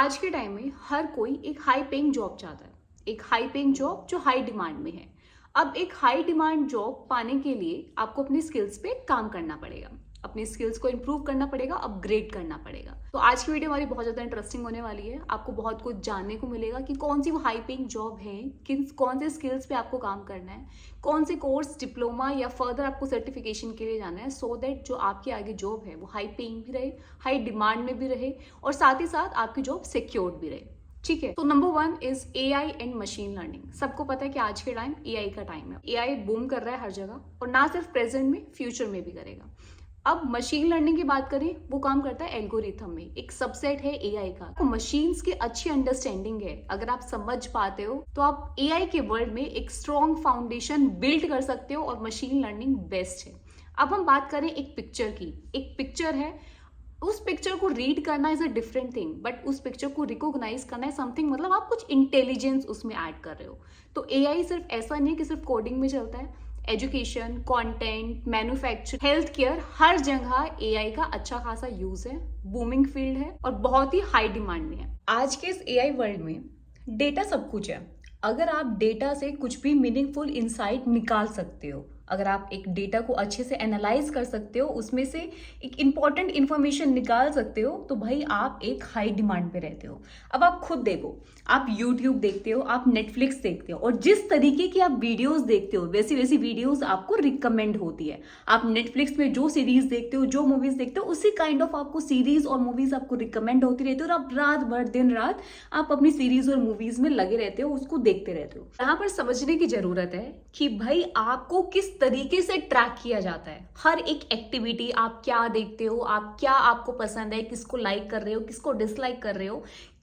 आज के टाइम में हर कोई एक हाई पेइंग जॉब चाहता है, एक हाई पेइंग जॉब जो हाई डिमांड में है। अब एक हाई डिमांड जॉब पाने के लिए आपको अपनी स्किल्स पे काम करना पड़ेगा, अपनी स्किल्स को इंप्रूव करना पड़ेगा, अपग्रेड करना पड़ेगा। तो आज की वीडियो हमारी बहुत ज़्यादा इंटरेस्टिंग होने वाली है। आपको बहुत कुछ जानने को मिलेगा कि कौन सी वो हाई पेइंग जॉब है, कौन से स्किल्स पे आपको काम करना है, कौन से कोर्स, डिप्लोमा या फर्दर आपको सर्टिफिकेशन के लिए जाना है, सो दैट जो आपकी आगे जॉब है वो हाई पेइंग भी रहे, हाई डिमांड में भी रहे और साथ ही साथ आपकी जॉब सिक्योर्ड भी रहे। ठीक है, तो number 1 is AI and machine learning. सबको पता है कि आज के टाइम AI का टाइम है। AI बूम कर रहा है हर जगह और ना सिर्फ प्रेजेंट में, फ्यूचर में भी करेगा। अब मशीन लर्निंग की बात करें, वो काम करता है एल्गोरिथम में, एक सबसेट है AI का। तो मशीन्स की अच्छी अंडरस्टैंडिंग है, अगर आप समझ पाते हो तो आप AI के वर्ल्ड में एक स्ट्रॉन्ग फाउंडेशन बिल्ड कर सकते हो और मशीन लर्निंग बेस्ट है। अब हम बात करें एक पिक्चर की। एक पिक्चर है, उस पिक्चर को रीड करना is a different thing, but उस पिक्चर को रिकॉग्नाइज करना है समथिंग, मतलब आप कुछ इंटेलिजेंस उसमें ऐड कर रहे हो। तो AI सिर्फ ऐसा नहीं कि सिर्फ कोडिंग में चलता है, education, content, manufacture, health care, हर जगह AI का अच्छा खासा यूज है, बूमिंग फील्ड है और बहुत ही हाई डिमांड में है। आज के इस AI वर्ल्ड में डेटा सब कुछ है। अगर आप डेटा से कुछ भी मीनिंगफुल इंसाइट निकाल सकते हो, अगर आप एक डेटा को अच्छे से एनालाइज कर सकते हो, उसमें से एक इंपॉर्टेंट इंफॉर्मेशन निकाल सकते हो, तो भाई आप एक हाई डिमांड पे रहते हो। अब आप खुद देखो, आप यूट्यूब देखते हो, आप नेटफ्लिक्स देखते हो और जिस तरीके की आप वीडियोस देखते हो वैसी वैसी वीडियोस आपको रिकमेंड होती है। आप नेटफ्लिक्स में जो सीरीज देखते हो, जो मूवीज देखते हो, उसी काइंड ऑफ आपको सीरीज और मूवीज आपको रिकमेंड होती रहती है और आप रात भर दिन रात आप अपनी सीरीज और मूवीज में लगे रहते हो, उसको देखते रहते हो। यहाँ पर समझने की जरूरत है कि भाई आपको किस तरीके से ट्रैक किया जाता है। हर एक एक्टिविटी, आप क्या देखते हो, आप क्या आपको पसंद है, किसको लाइक कर रहे हो, किसको डिसलाइक कर रहे हो,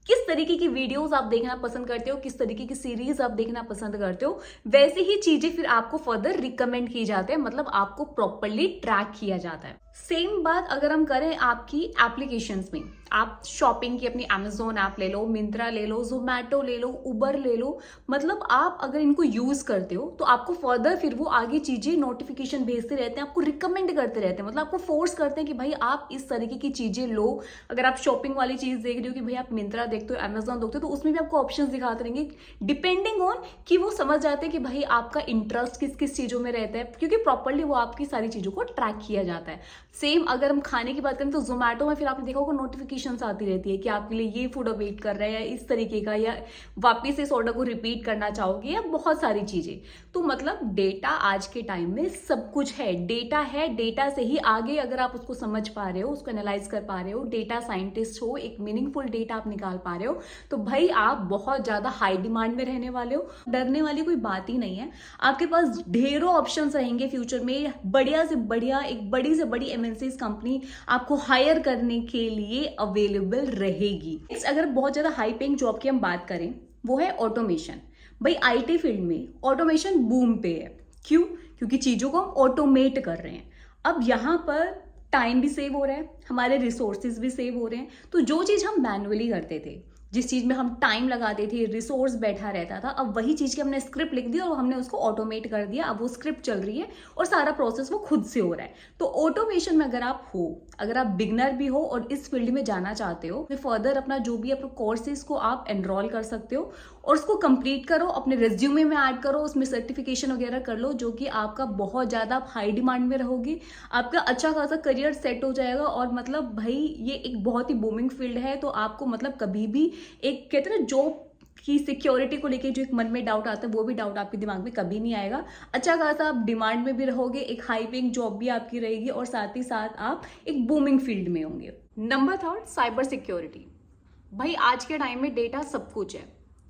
किस तरीके की वीडियोस आप देखना पसंद करते हो, किस तरीके की सीरीज आप देखना पसंद करते हो, वैसे ही चीजें फिर आपको फर्दर रिकमेंड की जाते हैं, मतलब आपको प्रॉपरली ट्रैक किया जाता है। सेम बात अगर हम करें आपकी एप्लीकेशंस में, आप शॉपिंग की अपनी Amazon ऐप ले लो, मिंत्रा ले लो, जोमैटो ले लो, उबर ले लो, मतलब आप अगर इनको यूज करते हो तो आपको फर्दर फिर वो आगे चीजें नोटिफिकेशन भेजते रहते हैं, आपको रिकमेंड करते रहते हैं, मतलब आपको फोर्स करते हैं कि भाई आप इस तरीके की चीजें लो। अगर आप शॉपिंग वाली चीज देख रहे हो कि भाई आप मिंत्रा देखते हो, Amazon देखते हो, तो उसमें भी आपको ऑप्शंस दिखाते रहेंगे डिपेंडिंग ऑन कि वो समझ जाते हैं कि भाई आपका इंटरेस्ट किस किस चीजों में रहता है, क्योंकि प्रॉपरली वो आपकी सारी चीजों को ट्रैक किया जाता है। सेम अगर हम खाने की बात करें तो जोमैटो में फिर आपने देखा होगा नोटिफिकेशंस आती रहती है कि आपके लिए ये फूड अवेट कर रहा है, या इस तरीके का, या वापिस से इस ऑर्डर को रिपीट करना चाहोगे, या बहुत सारी चीजें। तो मतलब डेटा आज के टाइम में सब कुछ है, डेटा है, डेटा से ही आगे अगर आप उसको समझ पा रहे हो, उसको एनालाइज कर पा रहे हो, डेटा साइंटिस्ट हो, एक मीनिंगफुल डेटा आप निकाल पा रहे हो, तो भाई आप बहुत ज्यादा हाई डिमांड में रहने वाले हो। डरने वाली कोई बात ही नहीं है। आपके पास ढेरों ऑप्शंस रहेंगे फ्यूचर में, बढ़िया से बढ़िया, एक बड़ी से बड़ी MNCs कंपनी आपको हायर करने के लिए अवेलेबल रहेगी। अगर बहुत ज्यादा हाई पेइंग जॉब की हम बात करें, वो है ऑटोमेशन। भाई IT फील्ड में ऑटोमेशन बूम पे है। क्यों? क्योंकि चीजों को हम ऑटोमेट कर रहे हैं। अब यहाँ पर टाइम भी सेव हो रहा है, हमारे रिसोर्सेज भी सेव हो रहे हैं। तो जो चीज हम मैनुअली करते थे, जिस चीज में हम टाइम लगाते थे, रिसोर्स बैठा रहता था, अब वही चीज की हमने स्क्रिप्ट लिख दी और हमने उसको ऑटोमेट कर दिया। अब वो स्क्रिप्ट चल रही है और सारा प्रोसेस वो खुद से हो रहा है। तो ऑटोमेशन में अगर आप हो, अगर आप बिगनर भी हो और इस फील्ड में जाना चाहते हो, फिर फर्दर अपना जो भी अपना कोर्सेज को आप एनरोल कर सकते हो और उसको कंप्लीट करो, अपने रेज्यूमे में ऐड करो, उसमें सर्टिफिकेशन वगैरह कर लो, जो कि आपका बहुत ज्यादा हाई डिमांड में रहोगे, आपका अच्छा खासा करियर सेट हो जाएगा। और मतलब भाई ये एक बहुत ही बूमिंग फील्ड है, तो आपको मतलब कभी भी एक कहते हैं ना जॉब की सिक्योरिटी को लेके जो एक मन में डाउट आता है, वो भी डाउट आपके दिमाग में कभी नहीं आएगा। अच्छा खासा आप डिमांड में भी रहोगे, एक हाई पेइंग जॉब भी आपकी रहेगी और साथ ही साथ आप एक बूमिंग फील्ड में होंगे। Number 3, cyber security. भाई आज के टाइम में डेटा सब कुछ है।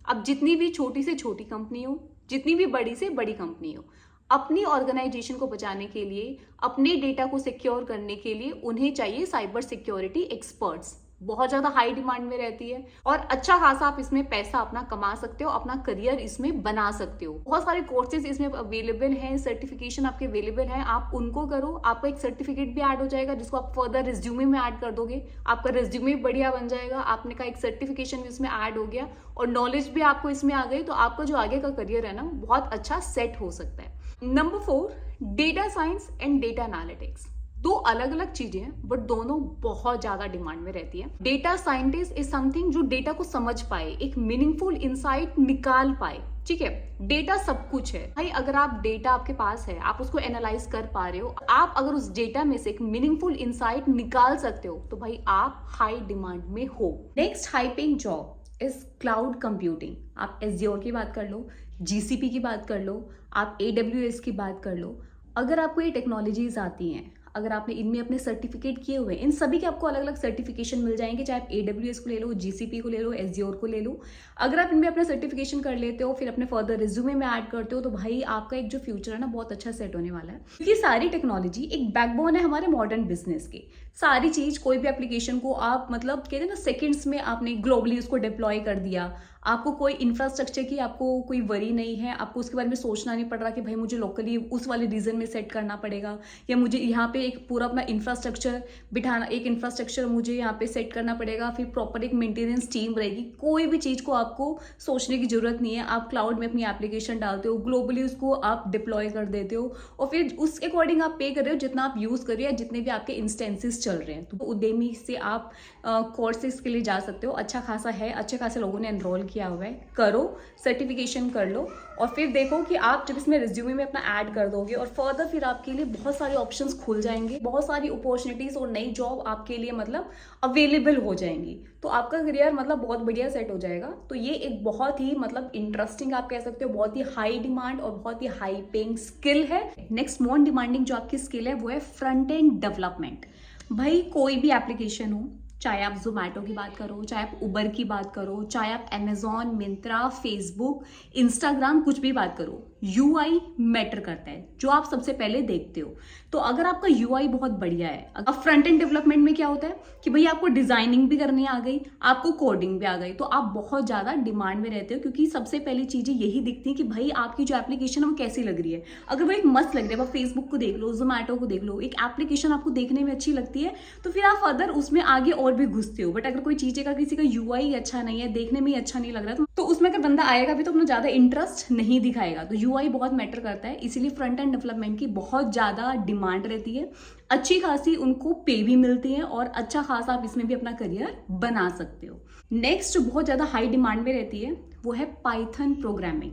अब जितनी भी छोटी से छोटी कंपनी हो, जितनी भी बड़ी से बड़ी कंपनी हो, अपनी ऑर्गेनाइजेशन को बचाने के लिए, अपने डेटा को सिक्योर करने के लिए उन्हें चाहिए साइबर सिक्योरिटी एक्सपर्ट्स। बहुत ज्यादा हाई डिमांड में रहती है और अच्छा खासा आप इसमें पैसा अपना कमा सकते हो, अपना करियर इसमें बना सकते हो। बहुत सारे कोर्सेज इसमें अवेलेबल हैं, सर्टिफिकेशन आपके अवेलेबल हैं, आप उनको करो, आपका एक सर्टिफिकेट भी ऐड हो जाएगा जिसको आप फर्दर रिज्यूमे में ऐड कर दोगे, आपका रिज्यूमे बढ़िया बन जाएगा, आपने का एक सर्टिफिकेशन भी इसमें ऐड हो गया और नॉलेज भी आपको इसमें आ गई, तो आपका जो आगे का करियर है ना बहुत अच्छा सेट हो सकता है। Number 4, data science and data analytics. दो अलग अलग चीजें हैं बट दोनों बहुत ज्यादा डिमांड में रहती है। डेटा साइंटिस्ट इज समथिंग जो डेटा को समझ पाए, एक मीनिंगफुल इंसाइट निकाल पाए। ठीक है, डेटा सब कुछ है भाई। अगर आप डेटा आपके पास है, आप उसको एनालाइज कर पा रहे हो, आप अगर उस डेटा में से एक मीनिंगफुल इंसाइट निकाल सकते हो तो भाई आप हाई डिमांड में हो। Next high paying job is cloud computing. आप एज़्योर की बात कर लो, जीसीपी की बात कर लो, आप AWS की बात कर लो। अगर आपको ये टेक्नोलॉजीज आती हैं, अगर आपने इनमें अपने सर्टिफिकेट किए हुए हैं, इन सभी के आपको अलग अलग सर्टिफिकेशन मिल जाएंगे, चाहे आप AWS को ले लो, GCP को ले लो, एज़्योर को ले लो। अगर आप इनमें अपना सर्टिफिकेशन कर लेते हो, फिर अपने फर्दर रिज्यूमे में ऐड करते हो, तो भाई आपका एक जो फ्यूचर है ना बहुत अच्छा सेट होने वाला है। क्योंकि सारी टेक्नोलॉजी एक बैकबोन है हमारे मॉडर्न बिजनेस के। सारी चीज, कोई भी एप्लीकेशन को आप मतलब कहते हैं ना सेकेंड्स में आपने ग्लोबली उसको डिप्लॉय कर दिया। आपको कोई इंफ्रास्ट्रक्चर की आपको कोई वरी नहीं है, आपको उसके बारे में सोचना नहीं पड़ रहा कि भाई मुझे लोकली उस वाले रीजन में सेट करना पड़ेगा, या मुझे यहाँ पे एक पूरा अपना इंफ्रास्ट्रक्चर बिठाना, एक इंफ्रास्ट्रक्चर मुझे यहाँ पे सेट करना पड़ेगा, फिर प्रॉपर एक मेंटेनेंस टीम रहेगी। कोई भी चीज़ को आपको सोचने की जरूरत नहीं है। आप क्लाउड में अपनी एप्लीकेशन डालते हो, ग्लोबली उसको आप डिप्लॉय कर देते हो, और फिर उसके अकॉर्डिंग आप पे कर रहे हो जितना आप यूज़ कर रहे हो या जितने भी आपके इंस्टेंसेस चल रहे हैं। तो उद्यमी से आप कोर्सेज के लिए जा सकते हो, अच्छा खासा है, अच्छे खासे लोगों ने एनरोल किया हुआ है। करो, सर्टिफिकेशन कर लो, और फिर देखो कि आप जब इसमें रिज्यूमे में अपना ऐड कर दोगे और फर्दर फिर आपके लिए बहुत सारे ऑप्शंस खुल जाएंगे, बहुत सारी अपॉर्चुनिटीज और नई जॉब आपके लिए मतलब अवेलेबल हो जाएंगी। तो आपका करियर मतलब बहुत बढ़िया सेट हो जाएगा। तो ये एक बहुत ही मतलब इंटरेस्टिंग आप कह सकते हो, बहुत ही हाई डिमांड और बहुत ही हाई पेइंग स्किल है। नेक्स्ट मोस्ट डिमांडिंग जो आपकी स्किल है वो है फ्रंट एंड डेवलपमेंट। भाई कोई भी एप्लीकेशन हो, चाहे आप जोमेटो की बात करो, चाहे आप उबर की बात करो, चाहे आप अमेजॉन, मिंत्रा, फेसबुक, इंस्टाग्राम, कुछ भी बात करो, UI मैटर करता है, जो आप सबसे पहले देखते हो। तो अगर आपका UI बहुत बढ़िया है, अब फ्रंट एंड डेवलपमेंट में क्या होता है कि भाई आपको डिजाइनिंग भी करनी आ गई, आपको कोडिंग भी आ गई, तो आप बहुत ज्यादा डिमांड में रहते हो। क्योंकि सबसे पहली चीजें यही दिखती है कि भाई आपकी जो एप्लीकेशन है वो कैसी लग रही है। अगर वो एक मस्त लग रही है, आप फेसबुक को देख लो, जोमेटो को देख लो, एक एप्लीकेशन आपको देखने में अच्छी लगती है, तो फिर आप फर्दर उसमें आगे और भी घुसते हो। बट अगर कोई चीज का किसी का UI अच्छा नहीं है, देखने में ही अच्छा नहीं लग रहा, तो उसमें अगर बंदा आएगा भी तो अपना ज्यादा इंटरेस्ट नहीं दिखाएगा। तो UI बहुत मैटर करता है, इसीलिए फ्रंट एंड डेवलपमेंट की बहुत ज्यादा डिमांड रहती है। अच्छी खासी उनको पे भी मिलती है और अच्छा खासा आप इसमें भी अपना करियर बना सकते हो। नेक्स्ट बहुत ज्यादा हाई डिमांड में रहती है वो है पाइथन प्रोग्रामिंग।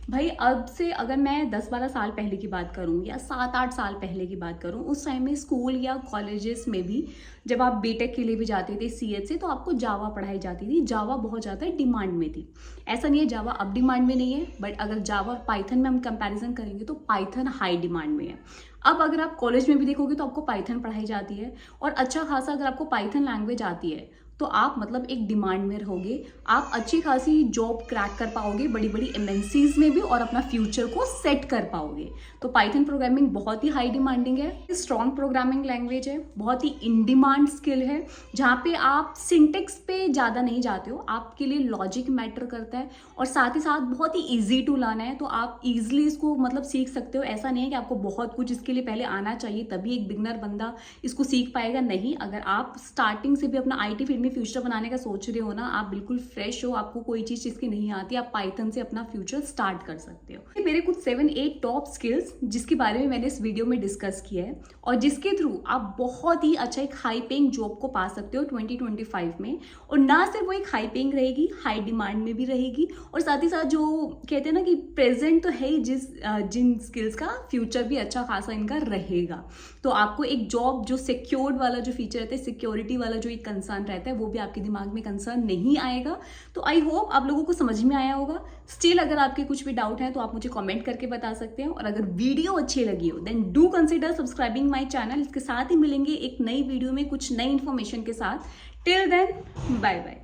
भाई अब से अगर मैं 10-12 साल पहले की बात करूं या 7-8 साल पहले की बात करूं, उस टाइम में स्कूल या कॉलेजेस में भी जब आप बीटेक के लिए भी जाते थे CH से, तो आपको जावा पढ़ाई जाती थी। जावा बहुत ज़्यादा डिमांड में थी। ऐसा नहीं है जावा अब डिमांड में नहीं है, बट अगर जावा पाइथन में हम कंपैरिजन करेंगे तो पाइथन हाई डिमांड में है। अब अगर आप कॉलेज में भी देखोगे तो आपको पाइथन पढ़ाई जाती है, और अच्छा खासा अगर आपको पाइथन लैंग्वेज आती है तो आप मतलब एक डिमांड में रहोगे। आप अच्छी खासी जॉब क्रैक कर पाओगे बड़ी बड़ी MNCs में भी, और अपना फ्यूचर को सेट कर पाओगे। तो पाइथन प्रोग्रामिंग बहुत ही हाई डिमांडिंग है, स्ट्रॉन्ग प्रोग्रामिंग लैंग्वेज है, बहुत ही इन डिमांड स्किल है, जहाँ पे आप सिंटेक्स पे ज़्यादा नहीं जाते हो, आपके लिए लॉजिक मैटर करता है, और साथ ही साथ बहुत ही ईजी टू लर्न है। तो आप ईजिली इसको मतलब सीख सकते हो। ऐसा नहीं है कि आपको बहुत कुछ इसके लिए पहले आना चाहिए तभी एक बिगनर बंदा इसको सीख पाएगा, नहीं। अगर आप स्टार्टिंग से भी अपना IT फील्ड में फ्यूचर बनाने का सोच रहे हो ना, आप बिल्कुल फ्रेश हो, आपको कोई चीज इसकी नहीं आती, आप पाइथन से अपना फ्यूचर स्टार्ट कर सकते हो। मेरे कुछ 7-8 टॉप स्किल्स जिसके बारे में मैंने इस वीडियो में डिस्कस किया है, और जिसके थ्रू आप बहुत ही अच्छा एक हाई पेइंग जॉब को पा सकते हो 2025 में। और ना सिर्फ वो एक हाई पेइंग रहेगी, हाई डिमांड में भी रहेगी, और साथ ही साथ जो कहते हैं ना कि प्रेजेंट तो है ही, जिन स्किल्स का फ्यूचर भी अच्छा खासा इनका रहेगा। तो आपको एक जॉब जो सिक्योर्ड वाला जो फीचर रहता है, सिक्योरिटी वाला जो एक कंसर्न रहता है, वो भी आपके दिमाग में कंसर्न नहीं आएगा। तो आई होप आप लोगों को समझ में आया होगा। स्टिल अगर आपके कुछ भी डाउट है तो आप मुझे कमेंट करके बता सकते हैं, और अगर वीडियो अच्छी लगी हो then do consider subscribing my channel. इसके साथ ही मिलेंगे एक नई वीडियो में कुछ नई इन्फॉर्मेशन के साथ। Till then bye bye.